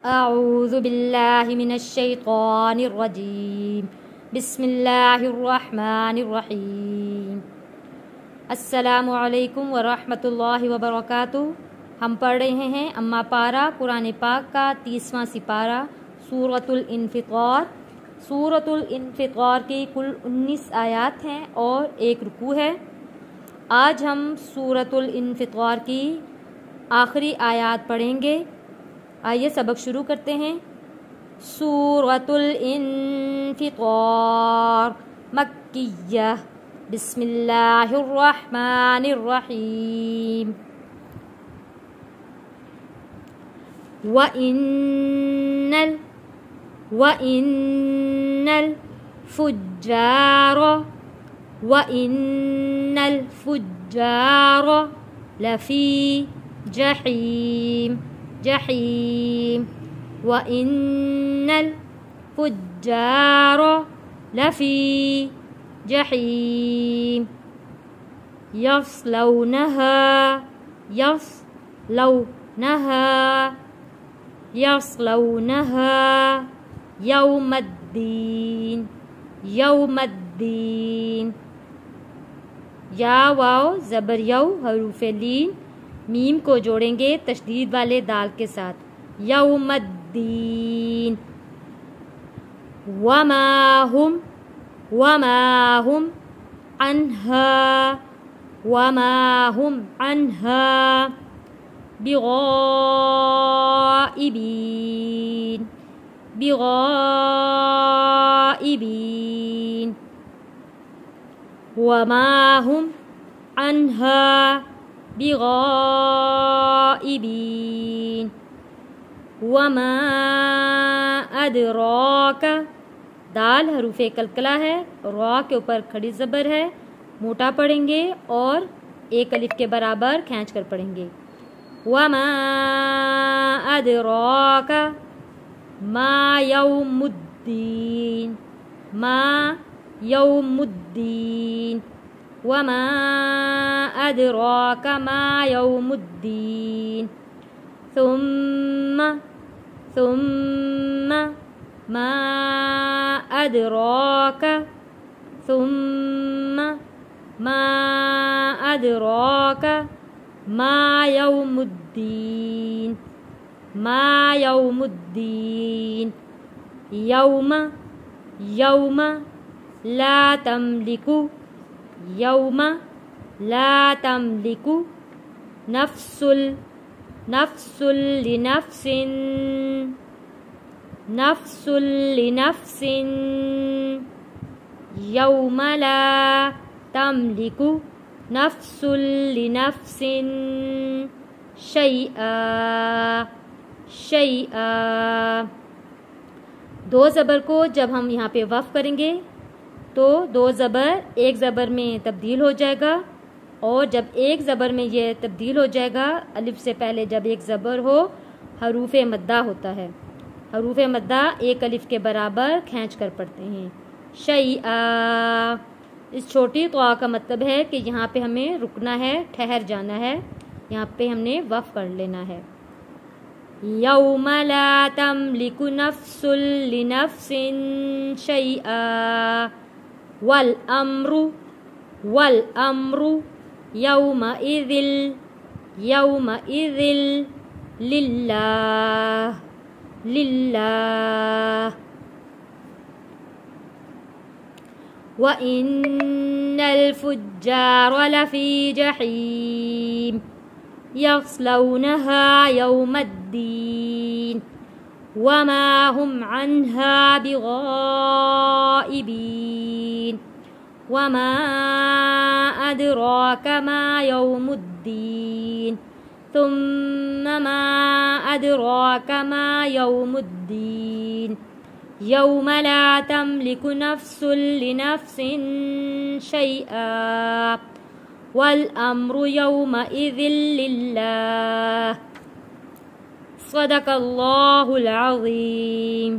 اعوذ باللہ من الشیطان الرجیم بسم اللہ الرحمن الرحیم۔ السلام علیکم ورحمۃ اللہ وبرکاتہ۔ ہم پڑھ رہے ہیں اما پارہ قرآن پاک کا 30واں سپارہ سورۃ الانفطار۔ سورۃ الانفطار کی کل 19 آیات ہیں اور ایک رکوع ہے۔ آج ہم سورۃ الانفطار کی آخری آیات پڑھیں گے۔ آئیے سبق شروع کرتے ہیں۔ سورۃ الانفطار مکیہ، بسم اللہ الرحمن الرحیم۔ وَإِنَّ الْفُجَّارَ لَفِي جَحِيمٍ وَإِنَّ الْفُجَّارَ لَفِي جَحِيمٍ يَصْلَوْنَهَا يَوْمَ الدِّينِ۔ یا واو زبر یو حروف لین میم کو جوڑیں گے تشدید والے دال کے ساتھ، یوم الدین۔ وما ہم عنہا بغائبین۔ وما ہم عنہا بغائبین۔ وما ادراک، دال حروف کلکلہ ہے، را کے اوپر کھڑی زبر ہے، موٹا پڑھیں گے اور ایک الف کے برابر کھینچ کر پڑھیں گے۔ وما ادراک ما یوم الدین، ما یوم الدین۔ وما ادراک ما یوم الدین۔ ثم ما ادراک ما یوم الدین۔ ما یوم الدین، یوم لا تملک نفس لنفس یوم لا تملک نفس لنفس شیئا۔ دو زبر کو جب ہم یہاں پہ وقف کریں گے تو دو زبر ایک زبر میں تبدیل ہو جائے گا، اور جب ایک زبر میں یہ تبدیل ہو جائے گا، الف سے پہلے جب ایک زبر ہو حروف مدہ ہوتا ہے، حروف مدہ ایک الف کے برابر کھینچ کر پڑھتے ہیں، شیئا۔ اس چھوٹی قوا کا مطلب ہے کہ یہاں پہ ہمیں رکنا ہے، ٹھہر جانا ہے، یہاں پہ ہم نے وقف کر لینا ہے۔ یوم لا تملک نفس لنفس شیئا والامر یومئذ للہ۔ وَإِنَّ الْفُجَّارَ لَفِي جَحِيمٍ يَصْلَوْنَهَا يَوْمَ الدِّينِ وَمَا هُمْ عَنْهَا بِغَائِبِينَ۔ وَمَا أَدْرَاكَ مَا يَوْمُ الدِّينِ ثُمَّ مَا أَدْرَاكَ مَا يَوْمُ الدِّينِ یوم لا تملک نفس لنفس شیئا والامر یومئذ للہ۔ صدق اللہ العظیم۔